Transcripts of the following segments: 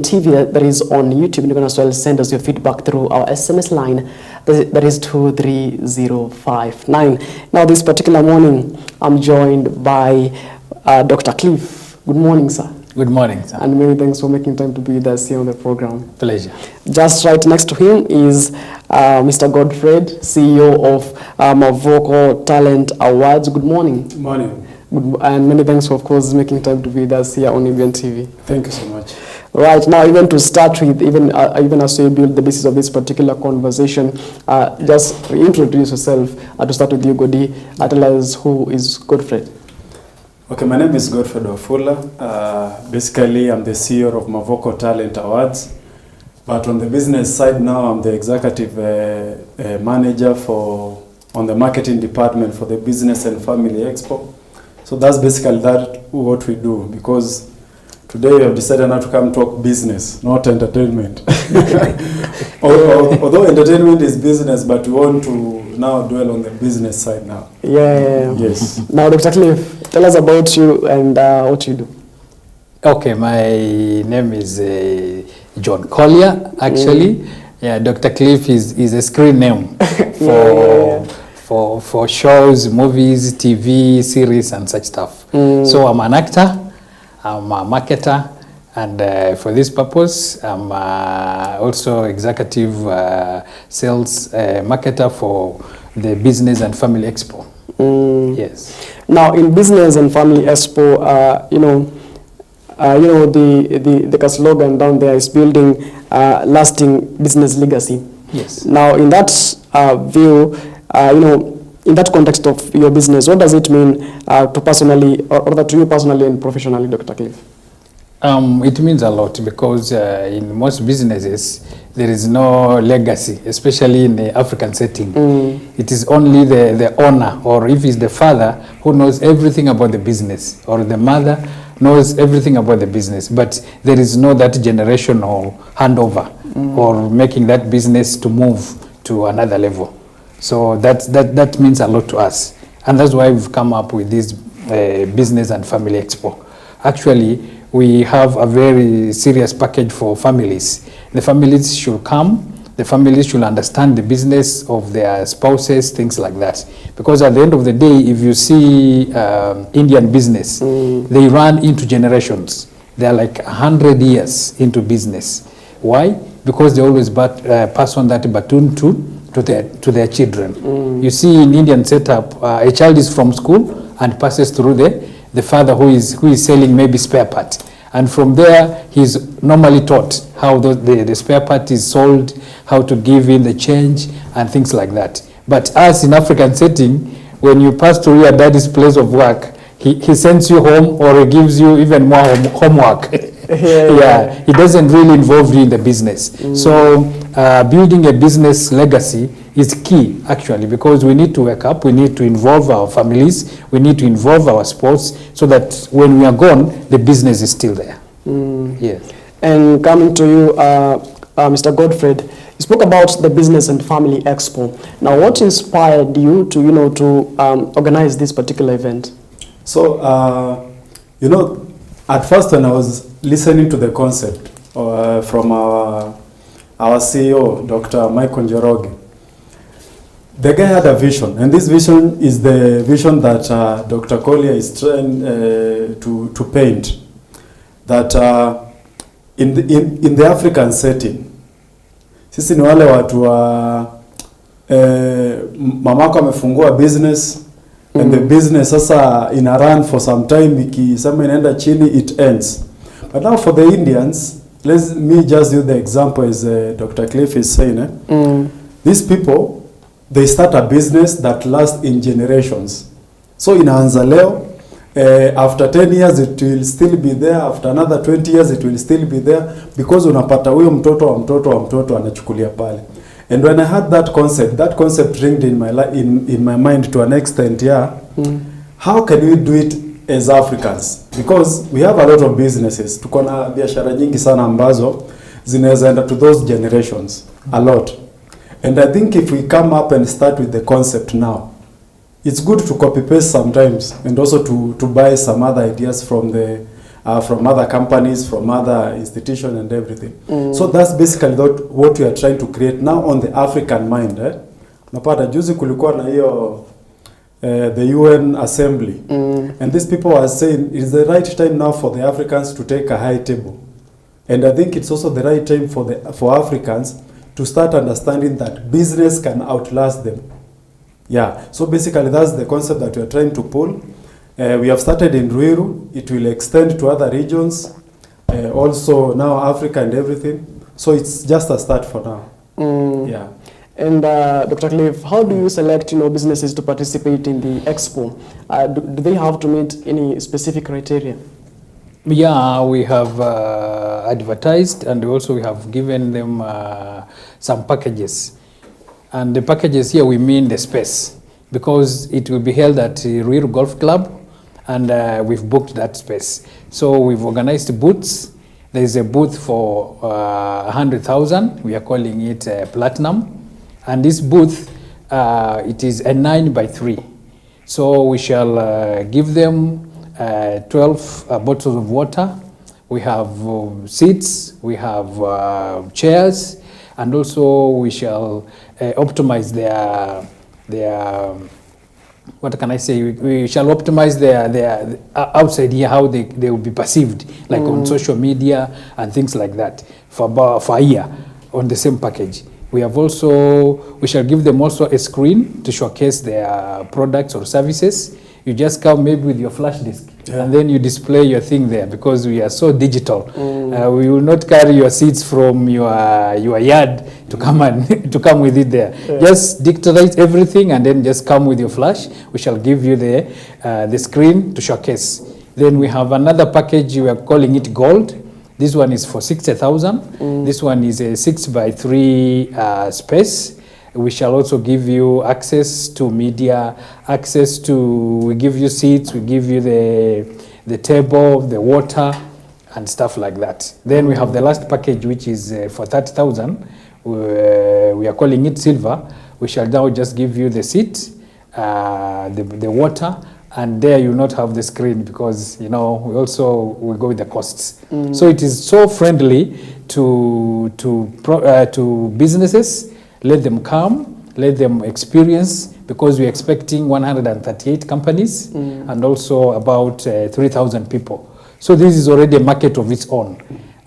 TV that is on YouTube. You can as well send us your feedback through our SMS line that is 23059. Now this particular morning I'm joined by Dr. Cliff. Good morning, sir. Good morning, sir. And many thanks for making time to be with us here on the program. Pleasure. Just right next to him is Mr. Godfred, CEO of Mavoko Talent Awards. Good morning. Good morning. And many thanks for, of course, making time to be with us here on EBN TV. Thank you so much. Right now, even to start with, even as we build the basis of this particular conversation, just introduce yourself. To start with you, Godi, tell us who is Godfred. Okay, my name is Godfred Wafula. Basically, I'm the CEO of Mavoko Talent Awards. But on the business side now, I'm the executive manager on the marketing department for the Business and Family Expo. So that's basically what we do, because today we have decided not to come talk business, not entertainment. Although entertainment is business, but we want to now dwell on the business side now. Yeah. Yes. Now, Dr. Cliff, tell us about you and what you do. Okay, my name is John Collier, actually. Yeah, Dr. Cliff is a screen name for shows, movies, TV, series, and such stuff. So I'm an actor, I'm a marketer, and for this purpose, I'm also executive sales marketer for the Business and Family Expo. Yes. Now, in Business and Family Expo, the slogan down there is building lasting business legacy. Yes. Now, in that view, in that context of your business, what does it mean to personally, or to you personally and professionally, Dr. Cliff? It means a lot, because in most businesses, there is no legacy, especially in the African setting. It is only the owner, or if it's the father, who knows everything about the business, or the mother knows everything about the business, but there is no that generational handover or making that business to move to another level. So that means a lot to us, and that's why we've come up with this Business and Family Expo. Actually, we have a very serious package for families. The families should come. The families should understand the business of their spouses, things like that. Because at the end of the day, if you see Indian business, they run into generations. They are like 100 years into business. Why? Because they always pass on that baton to their children. You see, in Indian setup, a child is from school and passes through the father who is selling maybe spare part. And from there, he's normally taught how the spare part is sold, how to give in the change, and things like that. But us in African setting, when you pass through your daddy's place of work, he sends you home, or he gives you even more homework. Yeah, he doesn't really involve you in the business. So building a business legacy is key, actually, because we need to wake up, we need to involve our families, we need to involve our sports, so that when we are gone, the business is still there. Yes. And coming to you, Mr. Godfred, you spoke about the Business and Family Expo. Now, what inspired you to organize this particular event? So, at first when I was listening to the concept from our CEO, Dr. Michael Njoroge, the guy had a vision, and this vision is the vision that Dr. Collier is trying to paint. That in the African setting, sisi ni wale watu wa mamako amefungua business, and the business sasa ina run for some time, ikisema inaenda chini, it ends. But now for the Indians, let me just use the example as Dr. Cliff is saying. These people, they start a business that lasts in generations. So inaanza leo, after 10 years it will still be there, after another 20 years it will still be there, because unapata huyo mtoto wa mtoto anachukulia pale. And when I had that concept ringed in my mind to an extent, how can we do it as Africans? Because we have a lot of businesses. Tuko na biashara nyingi sana ambazo zinaweza enda to those generations a lot. And I think if we come up and start with the concept now, it's good to copy paste sometimes, and also to buy some other ideas from the from other companies, from other institutions and everything. So that's basically what we are trying to create now on the African mind. Napata juzi kulikuwa na hiyo the UN Assembly, and these people are saying it's the right time now for the Africans to take a high table, and I think it's also the right time for Africans to start understanding that business can outlast them. Yeah, so basically that's the concept that we are trying to pull. We have started in Ruiru, it will extend to other regions, also now Africa and everything. So it's just a start for now. Yeah. And Dr. Cliff, how do you select businesses to participate in the expo? Do they have to meet any specific criteria? Yeah, we have advertised, and also we have given them some packages. And the packages here, we mean the space, because it will be held at Ruiru Golf Club, and we've booked that space. So we've organized booths. There is a booth for 100,000. We are calling it Platinum. And this booth, it is a 9x3. So we shall give them 12 bottles of water. We have seats, we have chairs, and also we shall optimize their what can I say? We shall optimize their outside here, how they will be perceived, like on social media and things like that, for a year on the same package. We shall give them also a screen to showcase their products or services. You just come maybe with your flash disk, and then you display your thing there, because we are so digital. We will not carry your seats from your yard to come with it there. Just digitize everything and then just come with your flash. We shall give you the screen to showcase. Then we have another package, we are calling it Gold. This one is for 60,000. This one is a 6x3 space. We shall also give you access to media, we give you seats, we give you the table, the water, and stuff like that. Then we have the last package, which is for 30,000. We are calling it Silver. We shall now just give you the seat, the water, and there you will not have the screen, because we also will go with the costs. So it is so friendly to businesses. Let them come, let them experience, because we're expecting 138 companies and also about 3,000 people. So this is already a market of its own.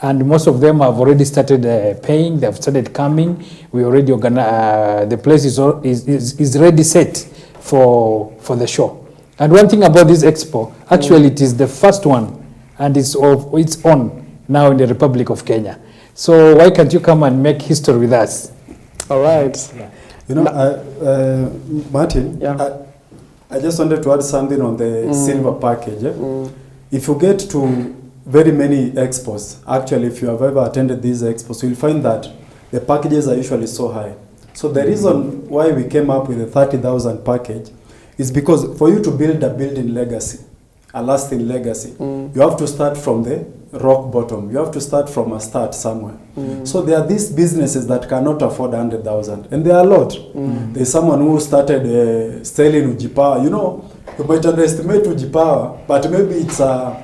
And most of them have already started paying, they've started coming. We already organize, the place is ready set for the show. And one thing about this expo, actually it is the first one, and it's of its own now in the Republic of Kenya. So why can't you come and make history with us? All right. Martin, I just wanted to add something on the silver package. If you get to very many expos, actually if you have ever attended these expos, you'll find that the packages are usually so high. So the reason why we came up with a 30,000 package is because for you to build a building legacy, a lasting legacy, you have to start from the rock bottom. You have to start from a start somewhere. So there are these businesses that cannot afford 100,000, and there are a lot. There's someone who started selling Ujipower. You might underestimate Ujipower, but maybe it's a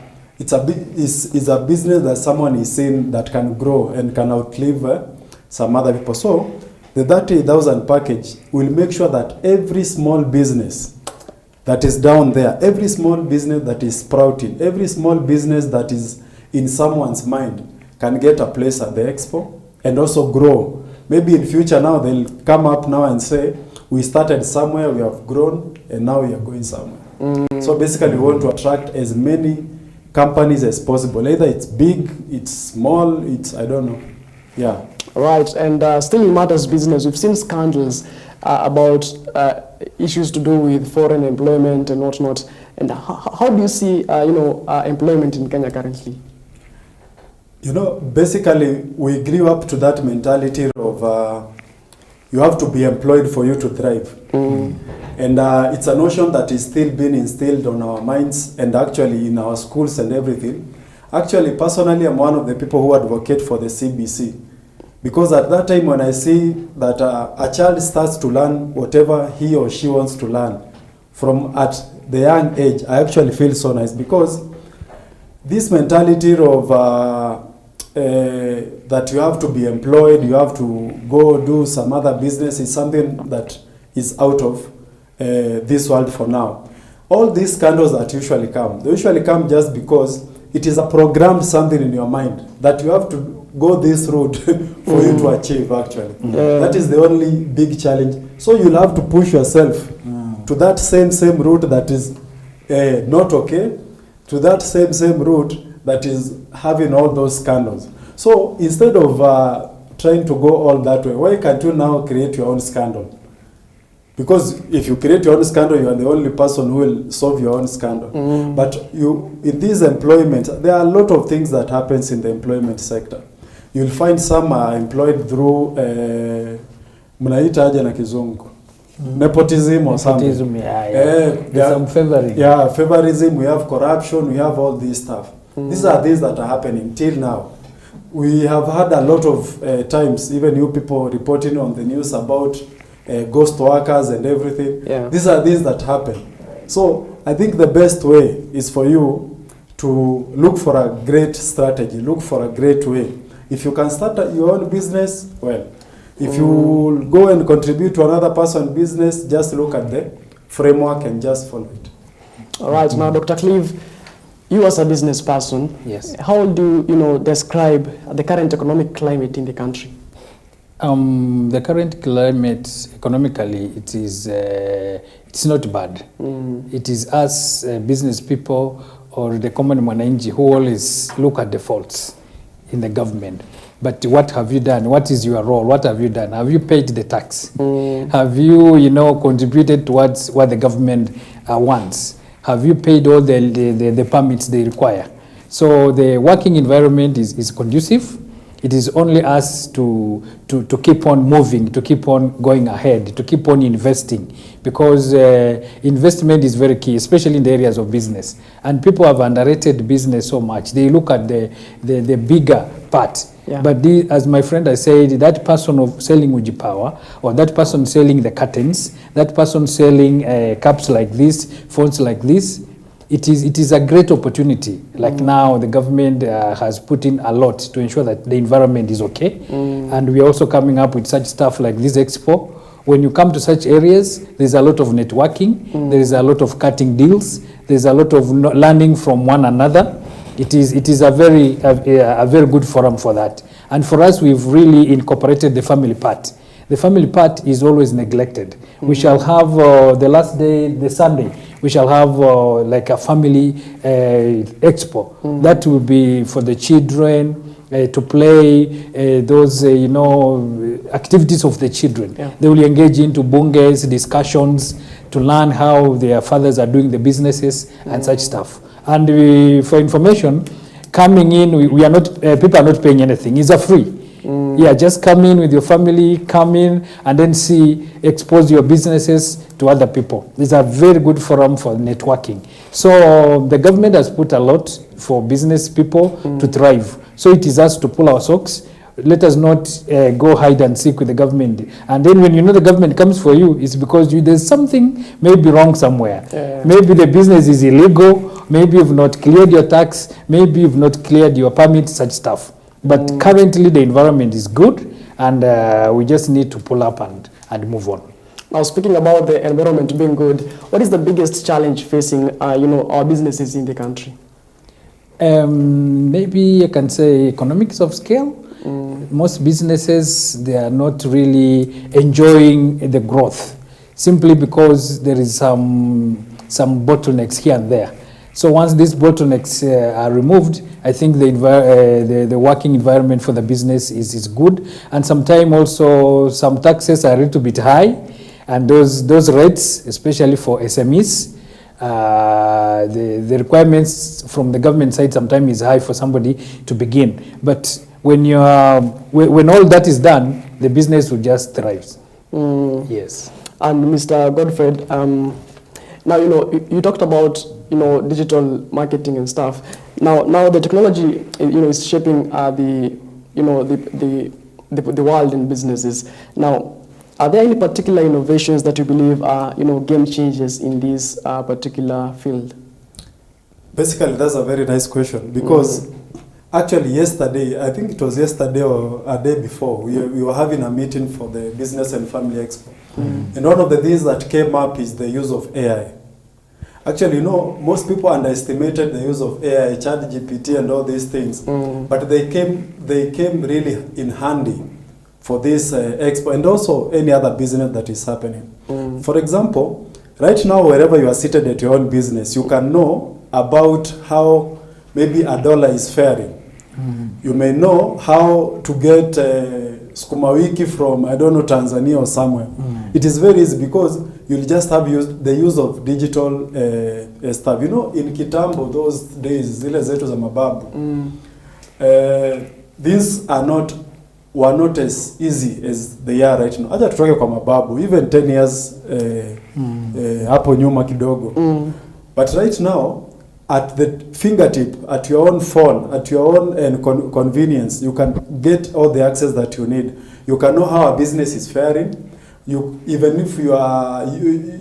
business that someone is seeing that can grow and can outlive some other people. So the 30,000 package will make sure that every small business that is down there, every small business that is sprouting, every small business that is in someone's mind can get a place at the expo and also grow. Maybe in future now they'll come up now and say, we started somewhere, we have grown, and now we are going somewhere. So basically we want to attract as many companies as possible. Either it's big, it's small, it's, I don't know. Yeah. Right, and still in matters business, we've seen scandals about issues to do with foreign employment and whatnot. And how do you see, employment in Kenya currently? Basically, we grew up to that mentality of you have to be employed for you to thrive. And it's a notion that is still being instilled on our minds and actually in our schools and everything. Actually, personally, I'm one of the people who advocate for the CBC. Because at that time when I see that a child starts to learn whatever he or she wants to learn from at the young age, I actually feel so nice, because this mentality of that you have to be employed, you have to go do some other business is something that is out of this world for now. All these scandals that usually come, they usually come just because it is a programmed something in your mind that you have to go this route for you to achieve actually. That is the only big challenge. So you'll have to push yourself to that same route that is not okay, to that same route that is having all those scandals. So instead of trying to go all that way, why can't you now create your own scandal? Because if you create your own scandal, you are the only person who will solve your own scandal. But you, in this employment, there are a lot of things that happens in the employment sector. You'll find some are employed through mnaita aje na kizungu, nepotism or something. There's some favoring. Yeah, favorism, we have corruption, we have all this stuff. These are things that are happening till now. We have had a lot of times, even you people reporting on the news about ghost workers and everything. These are things that happen. So I think the best way is for you to look for a great strategy, look for a great way. If you can start your own business, well. If you go and contribute to another person's business, just look at the framework and just follow it. All right, now Dr. Cleve, you as a business person, yes, how do you describe the current economic climate in the country? The current climate economically, it is it's not bad. It is us business people or the common mwananchi who always look at the faults in the government. But what have you done? What is your role? What have you done? Have you paid the tax? Have you, contributed towards what the government wants? Have you paid all the permits they require? So the working environment is conducive. It is only us to keep on moving, to keep on going ahead, to keep on investing, because investment is very key, especially in the areas of business. And people have underrated business so much. They look at the bigger part. Yeah. But as my friend has said, that person of selling Uji Power, or that person selling the curtains, that person selling cups like this, phones like this, it is a great opportunity. Like now, the government has put in a lot to ensure that the environment is okay. And we are also coming up with such stuff like this expo. When you come to such areas, there's a lot of networking, there is a lot of cutting deals, there's a lot of learning from one another. It is a very good forum for that. And for us, we've really incorporated the family part. The family part is always neglected. We shall have the last day, the Sunday, we shall have like a family expo. That will be for the children to play those activities of the children. They will engage into bunges, discussions, to learn how their fathers are doing the businesses and such stuff. And for information, coming in, we are not people are not paying anything. It's a free. Yeah, just come in with your family, come in and then expose your businesses to other people. It's a very good forum for networking. So the government has put a lot for business people to thrive. So it is us to pull our socks. Let us not go hide and seek with the government. And then when the government comes for you, it's because there's something maybe wrong somewhere. Maybe the business is illegal. Maybe you've not cleared your tax. Maybe you've not cleared your permit, such stuff. But currently the environment is good, and we just need to pull up and move on. Now, speaking about the environment being good, what is the biggest challenge facing our businesses in the country? Maybe I can say economics of scale. Most businesses, they are not really enjoying the growth, simply because there is some bottlenecks here and there. So once these bottlenecks are removed, I think the working environment for the business is good. And sometimes also some taxes are a little bit high, and those rates, especially for SMEs, the requirements from the government side sometimes is high for somebody to begin. But when all that is done, the business will just thrive. Yes. And Mr. Godfred, now you talked about digital marketing and stuff. Now the technology is shaping the world in businesses. Now, are there any particular innovations that you believe are game changers in this particular field? Basically, that's a very nice question because actually yesterday, I think it was yesterday or a day before, we were having a meeting for the Business and Family Expo. And one of the things that came up is the use of AI. Actually, you know, most people underestimated the use of AI, ChatGPT and all these things, but they came really in handy for this expo and also any other business that is happening. For example, right now, wherever you are seated at your own business, you can know about how maybe a dollar is faring. You may know how to get sukuma wiki from, I don't know, Tanzania or somewhere. It is very easy because you'll just have the use of digital stuff. You know, in Kitambo, those days, zile zetu za mababu, these were not as easy as they are right now. Acha tutoke kwa mababu, even 10 years hapo nyuma kidogo. But right now, at the fingertip, at your own phone, at your own convenience, you can get all the access that you need. You can know how a business is faring. Even if you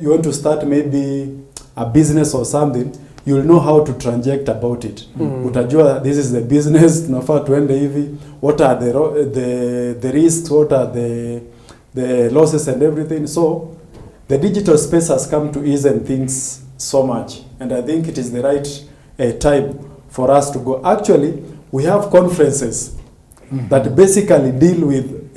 want to start maybe a business or something, you'll know how to transact about it. Utajua, this is the business, tunafaa tuende hivi, what are the risks, what are the losses and everything. So the digital space has come to ease and things so much, and I think it is the right time for us to go. Actually, we have conferences that basically deal with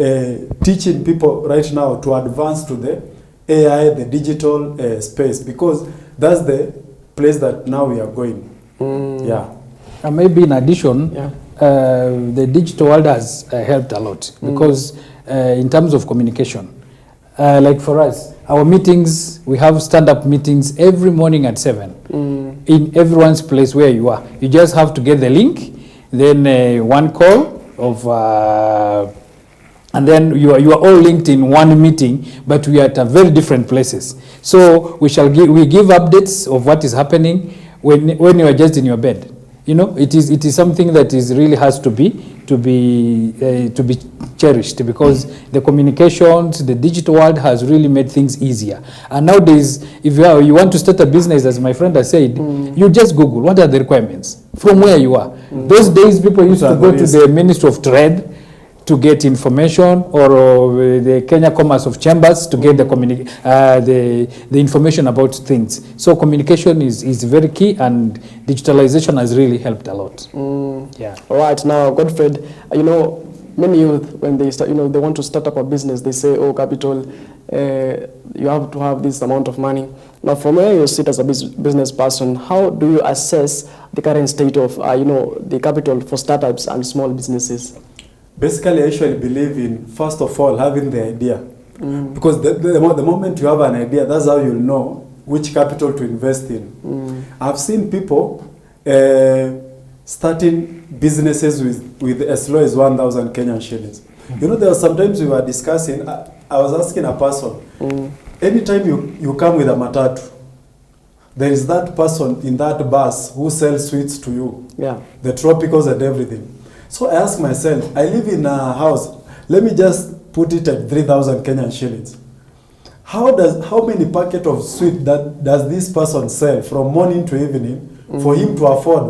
teaching people right now to advance to the AI, the digital space, because that's the place that now we are going. Yeah. And maybe in addition, the digital world has helped a lot because in terms of communication, like for us, our meetings, we have stand-up meetings every morning at 7 in everyone's place where you are. You just have to get the link, then one call of, and then you are all linked in one meeting, but we are at very different places. So we give updates of what is happening when you are just in your bed. You know, it is something that is really has to be cherished because the communications, the digital world has really made things easier. And nowadays, if you want to start a business, as my friend has said, you just Google what are the requirements from where you are. Those days, people used to go to the Ministry of Trade to get information, or the Kenya Commerce of Chambers to get the information about things. So communication is very key, and digitalization has really helped a lot. Yeah. All right, now Godfred, you know, many youth when they start, you know, they want to start up a business, they say, oh, capital, you have to have this amount of money. Now, from where you sit as a business person, how do you assess the current state of, you know, the capital for startups and small businesses? Basically, I actually believe in, first of all, having the idea. Because the moment you have an idea, that's how you'll know which capital to invest in. I've seen people starting businesses with as low as 1,000 Kenyan shillings. You know, there were sometimes we were discussing, I was asking a person, anytime you come with a matatu, there is that person in that bus who sells sweets to you, the tropicals and everything. So I ask myself, I live in a house, let me just put it at 3,000 Kenyan shillings. How many packets of sweet does this person sell from morning to evening for him to afford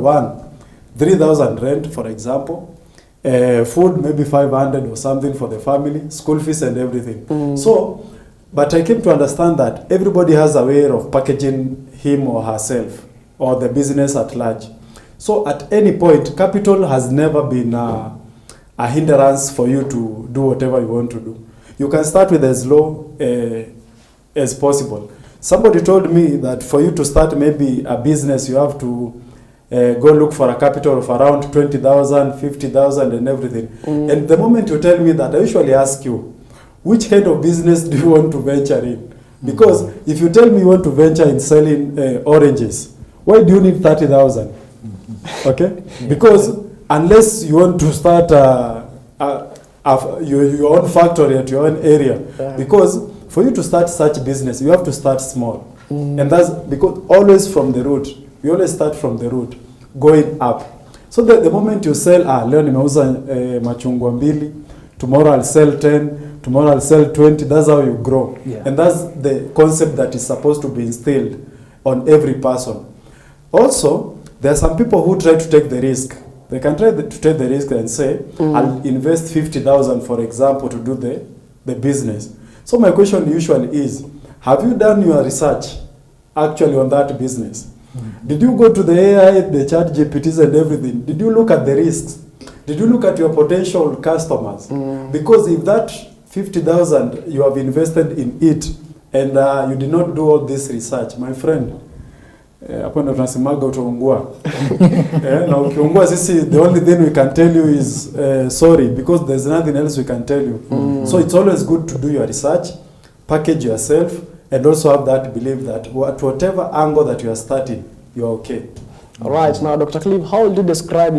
3,000 rent, for example, food maybe 500 or something for the family, school fees and everything. So, but I came to understand that everybody has a way of packaging him or herself or the business at large. So at any point, capital has never been a hindrance for you to do whatever you want to do. You can start with as low as possible. Somebody told me that for you to start maybe a business, you have to go look for a capital of around 20,000, 50,000 and everything. And the moment you tell me that, I usually ask you, which kind of business do you want to venture in? Because if you tell me you want to venture in selling oranges, why do you need 30,000? Okay? Because unless you want to start your own factory at your own area, because for you to start such business, you have to start small. And that's because always from the root, we always start from the root, going up. So the moment you sell, leo nimeuza machungwa mbili, tomorrow I'll sell 10, tomorrow I'll sell 20, that's how you grow. And that's the concept that is supposed to be instilled on every person. Also, There are some people who try to take the risk. They can try to take the risk and say, I'll invest 50,000, for example, to do the business. So my question usually is, have you done your research actually on that business? Did you go to the AI, the chat GPTs and everything? Did you look at the risks? Did you look at your potential customers? Because if that 50,000 you have invested in it and you did not do all this research, my friend, hapo ndo tunasemaga utaungua. Na ukiungua sisi, the only thing we can tell you is sorry, because there's nothing else we can tell you. So it's always good to do your research, package yourself, and also have that belief that at whatever angle that you are starting, you are okay. All right, now Dr. Clive, how would you describe,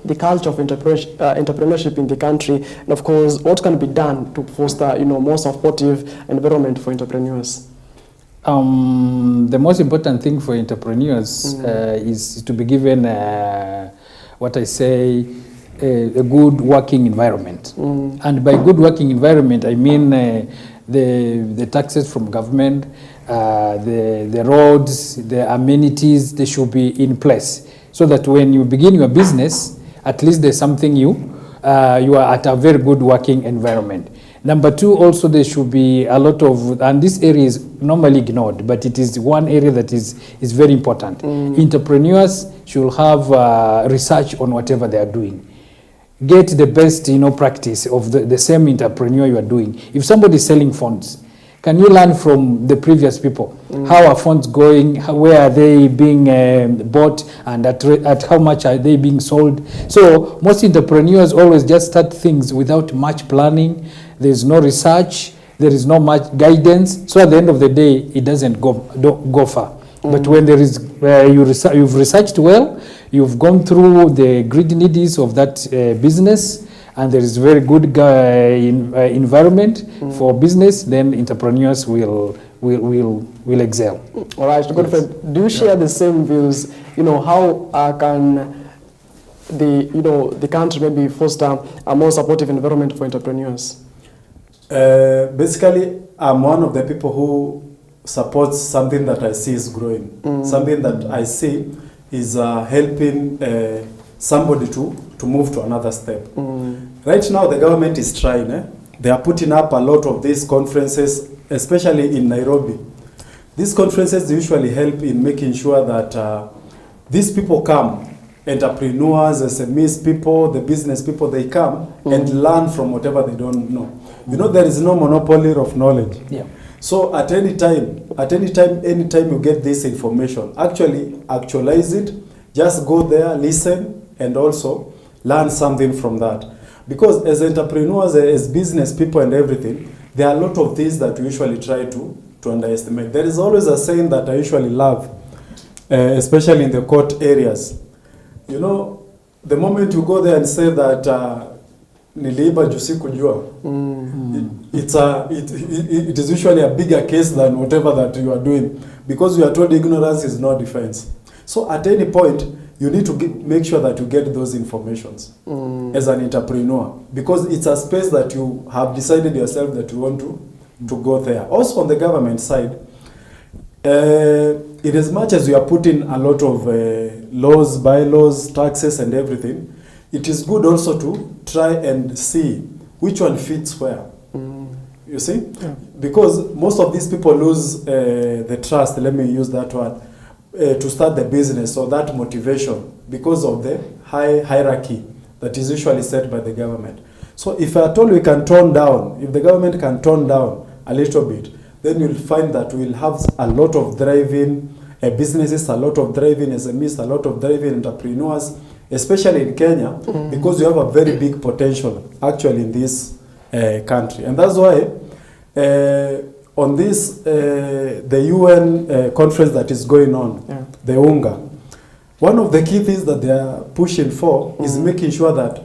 the culture of entrepreneurship in the country, and of course, what can be done to foster, more supportive environment for entrepreneurs? The most important thing for entrepreneurs is to be given what I say a good working environment. And by good working environment, I mean the taxes from government, the roads, the amenities, they should be in place, so that when you begin your business, at least there's something you are at a very good working environment. Number two, also there should be a lot of, and this area is normally ignored, but it is one area that is very important. Entrepreneurs should have research on whatever they are doing. Get the best practice of the same entrepreneur you are doing. If somebody is selling phones, can you learn from the previous people? How are phones going? Where are they being bought? And at how much are they being sold? So most entrepreneurs always just start things without much planning. There's no research. There is no much guidance. So at the end of the day, it doesn't go far. But when there is, you've researched well, you've gone through the great needs of that business, and there is very good environment for business, then entrepreneurs will excel. All right, Godfrey, do you share the same views? How can the country maybe foster a more supportive environment for entrepreneurs? Basically, I'm one of the people who supports something that I see is growing. Something that I see is helping somebody to move to another step. Right now, the government is trying. They are putting up a lot of these conferences, especially in Nairobi. These conferences usually help in making sure that these people come, entrepreneurs, SMEs people, the business people, they come and learn from whatever they don't know. There is no monopoly of knowledge. Yeah. So at any time you get this information, actualize it, just go there, listen, and also learn something from that. Because as entrepreneurs, as business people and everything, there are a lot of things that we usually try to underestimate. There is always a saying that I usually love, especially in the court areas. The moment you go there and say that niliiba jusi kujua, it is usually a bigger case than whatever that you are doing, because you are told ignorance is no defense. So at any point, you need to make sure that you get those informations as an entrepreneur, because it's a space that you have decided yourself that you want to go there. Also on the government side, in as much as we are putting a lot of laws, bylaws, taxes and everything, it is good also to try and see which one fits where. You see? Yeah. Because most of these people lose the trust, let me use that word, to start the business, or that motivation, because of the high hierarchy that is usually set by the government. So if at all we can tone down, if the government can tone down a little bit, then you'll find that we'll have a lot of thriving businesses, a lot of thriving SMEs, a lot of thriving entrepreneurs, especially in Kenya, because you have a very big potential actually in this country. And that's why on this, the UN conference that is going on, the UNGA, one of the key things that they are pushing for is making sure that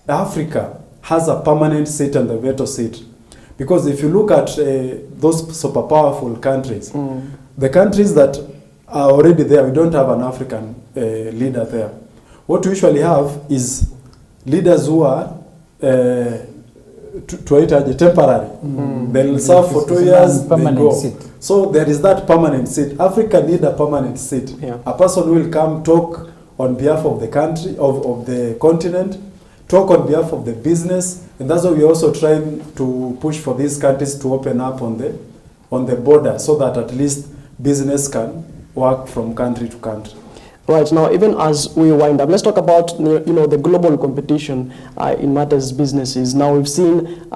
Africa has a permanent seat on the veto seat. Because if you look at those super powerful countries, the countries that are already there, we don't have an African leader there. What we usually have is leaders who are temporary. They'll serve for 2 years, they go. Seat. So there is that permanent seat. Africa need a permanent seat. Yeah. A person who will come, talk on behalf of the country, of the continent, talk on behalf of the business, and that's why we're also trying to push for these countries to open up on the border so that at least business can work from country to country. Right, now even as we wind up, let's talk about the global competition in matters businesses. Now we've seen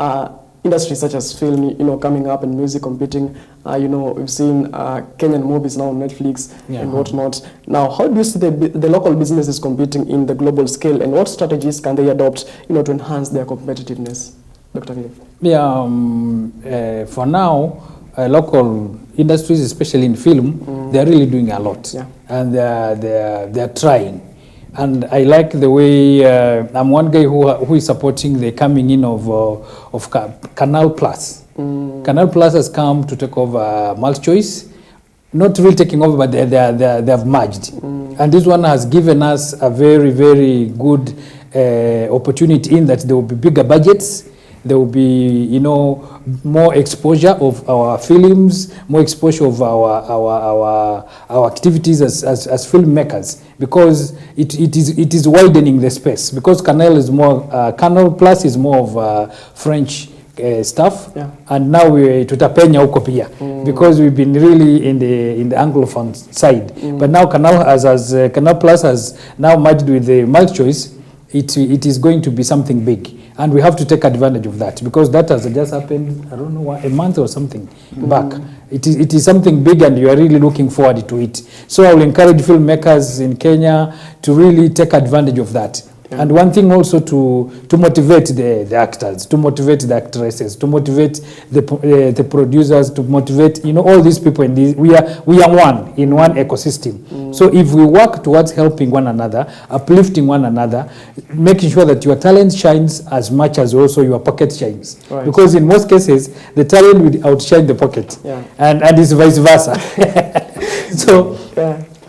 industries such as film coming up and music competing. We've seen Kenyan movies now on Netflix and whatnot. Now, how do you see the local businesses competing in the global scale, and what strategies can they adopt to enhance their competitiveness? Dr. Cliff? Yeah, for now, local industries, especially in film, they're really doing a lot, and they're trying. And I like the way I'm one guy who is supporting the coming in of Canal Plus. Canal Plus has come to take over MultiChoice, not really taking over, but they have merged. And this one has given us a very, very good opportunity in that there will be bigger budgets. There will be, more exposure of our films, more exposure of our activities as filmmakers, because it is widening the space. Because Canal Plus is more of French stuff, and now we tutapenya huko pia, because we've been really in the Anglophone side. But now Canal Plus has now merged with the MultiChoice. It is going to be something big. And we have to take advantage of that, because that has just happened, I don't know, a month or something back. It is something big, and you are really looking forward to it. So I will encourage filmmakers in Kenya to really take advantage of that. And one thing also to motivate the actors, to motivate the actresses, to motivate the producers, to motivate all these people in this. We are one in one ecosystem. So if we work towards helping one another, uplifting one another, making sure that your talent shines as much as also your pocket shines. Right. Because in most cases the talent will outshine the pocket, and it's vice versa. So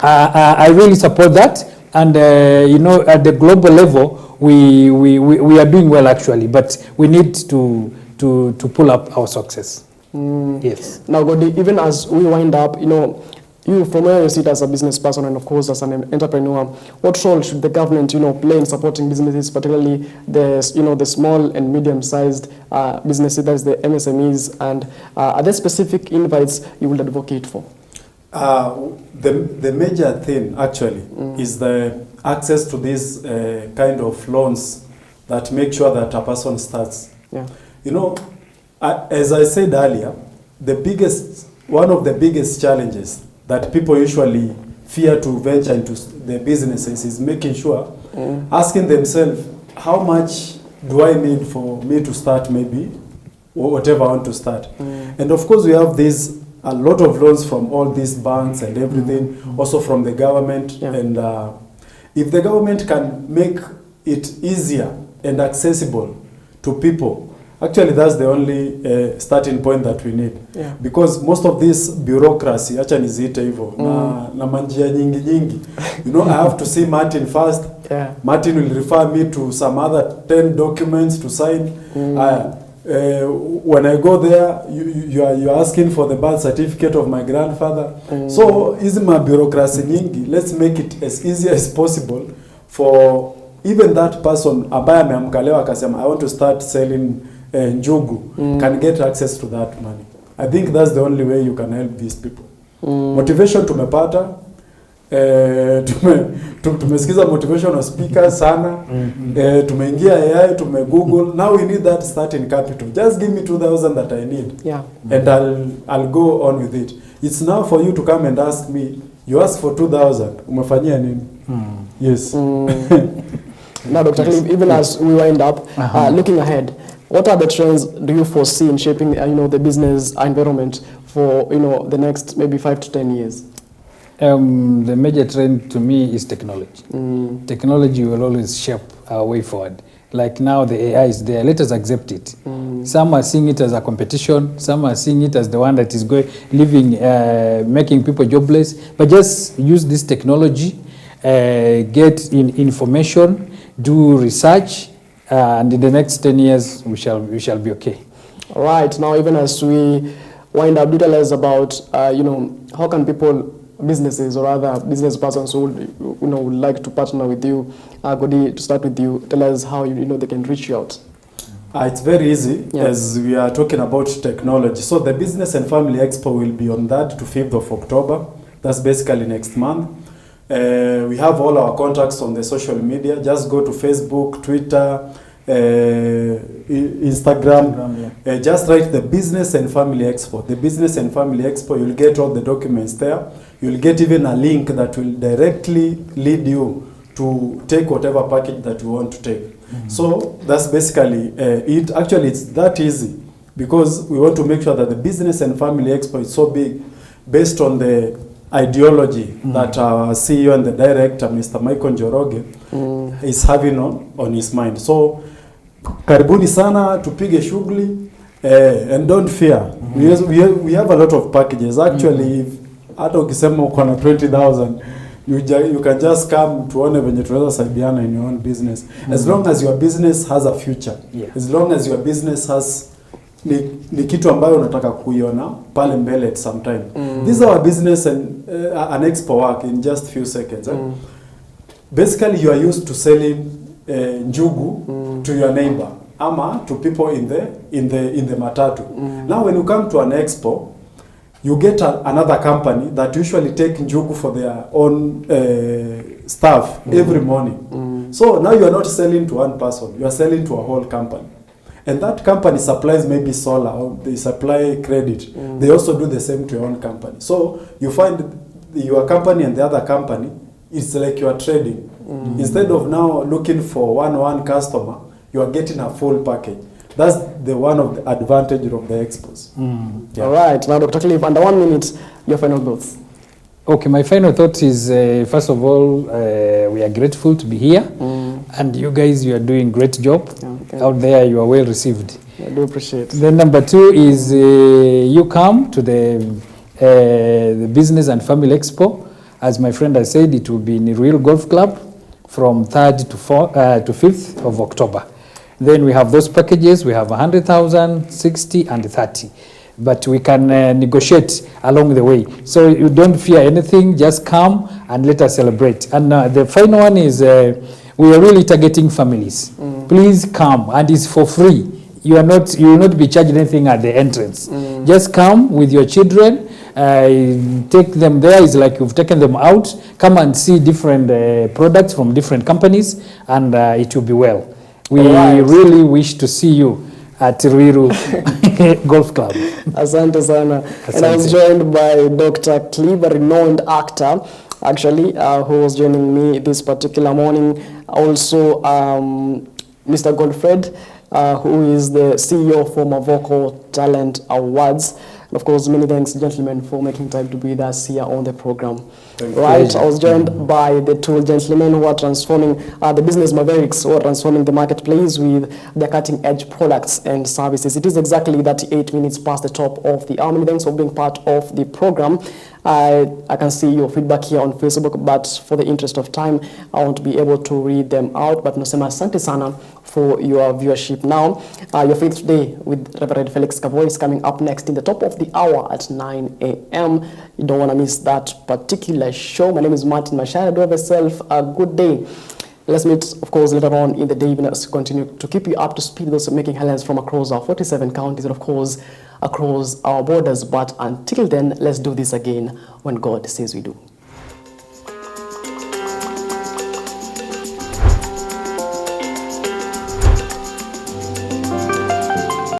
I really support that. And at the global level, we are doing well actually, but we need to pull up our success. Yes. Now, Godi, even as we wind up, you from where you sit as a business person and of course as an entrepreneur, what role should the government play in supporting businesses, particularly the small and medium-sized businesses, that's the MSMEs, and are there specific invites you will advocate for? The major thing actually is the access to these kind of loans that make sure that a person starts. As I said earlier, one of the biggest challenges that people usually fear to venture into the businesses is making sure, asking themselves, how much do I need for me to start maybe whatever I want to start? And of course we have a lot of loans from all these banks and everything, also from the government. And if the government can make it easier and accessible to people, actually that's the only starting point that we need. Because most of this bureaucracy, acha niziite hivyo, na manjia nyingi. I have to see Martin first. Martin will refer me to some other 10 documents to sign. When I go there, you are asking for the birth certificate of my grandfather. So, is my bureaucracy nyingi? Let's make it as easy as possible for even that person ambaye ameamkalewa akasema I want to start selling njugu, can get access to that money. I think that's the only way you can help these people. Motivation tumepata. Tumesikiza motivational speakers sana. Tumeingia AI, Google. Now we need that starting capital. Just give me 2,000 that I need. And I'll go on with it. It's now for you to come and ask me, you ask for 2,000. Umefanyia nini? Yes. Now, Dr. Cliff, even as we wind up, looking ahead, what are the trends do you foresee in shaping the business environment for the next maybe 5 to 10 years? The major trend to me is technology. Technology will always shape our way forward. Like now the AI is there, let us accept it. Some are seeing it as a competition, some are seeing it as the one that is making people jobless. But just use this technology, get information, do research, and in the next 10 years we shall be okay. All right, now even as we wind up, do tell us about how can people businesses or other business persons who would like to partner with you, Godi, to start with you, tell us how they can reach you out. It's very easy, as we are talking about technology. So the Business and Family Expo will be on 3rd to 5th of October. That's basically next month. We have all our contacts on the social media. Just go to Facebook, Twitter, Instagram. Just write the Business and Family Expo. The Business and Family Expo, you'll get all the documents there. You'll get even a link that will directly lead you to take whatever package that you want to take. So that's basically it. Actually, it's that easy because we want to make sure that the Business and Family Expo is so big based on the ideology that our CEO and the director, Mr. Michael Njoroge, is having on his mind. So, karibuni sana, tupige shughuli, and don't fear. We have a lot of packages. Actually, hata ukisema uko na 20,000, you can just come tuone venye tunaweza saidiana in your own business. As long as your business has a future. As long as your business has ni kitu ambayo unataka kuiona pale mbele at some time. This is our business and an expo work in just few seconds. Basically, you are used to selling njugu to your neighbor ama to people in the matatu. Now when you come to an expo, you get another company that usually take njugu for their own staff every morning. So now you are not selling to one person, you are selling to a whole company. And that company supplies maybe solar, or they supply credit. They also do the same to your own company. So you find your company and the other company, it's like you are trading. Instead of now looking for one customer, you are getting a full package. That's the one of the advantage of the expos. All right, now Dr. Cliff, under 1 minute, your final thoughts. Okay, my final thought is, first of all, we are grateful to be here. And you guys, you are doing a great job. Out there, you are well received. I do appreciate. Then number 2 is you come to the Business and Family Expo. As my friend has said, it will be in the Real Golf Club from 3rd to 5th of October. Then we have those packages. We have 100,000, 60, and 30. But we can negotiate along the way. So you don't fear anything. Just come and let us celebrate. And the final one is we are really targeting families. Please come, and it's for free. You will not be charged anything at the entrance. Just come with your children. Take them there. It's like you've taken them out. Come and see different products from different companies, and it will be well. We really wish to see you at Ruiru Golf Club. Asante sana. And I was joined by Dr. Cliff, a renowned actor, actually, who was joining me this particular morning. Also, Mr. Godfred, who is the CEO for Mavoko Talent Awards. And of course, many thanks, gentlemen, for making time to be with us here on the program. Right, I was joined by the two gentlemen who are transforming the business mavericks, who are transforming the marketplace with their cutting-edge products and services. It is exactly 38 minutes past the top of the hour. Many thanks for being part of the program. I can see your feedback here on Facebook, but for the interest of time, I won't be able to read them out. But nasema asante sana for your viewership. Now, your faith today with Reverend Felix Kavoy is coming up next in the top of the hour at 9 a.m. You don't want to miss that particular show. My name is Martin Mashara. Do have yourself a good day. Let's meet, of course, later on in the day when us continue to keep you up to speed, those making headlines from across our 47 counties and, of course, across our borders. But until then, let's do this again when God says we do.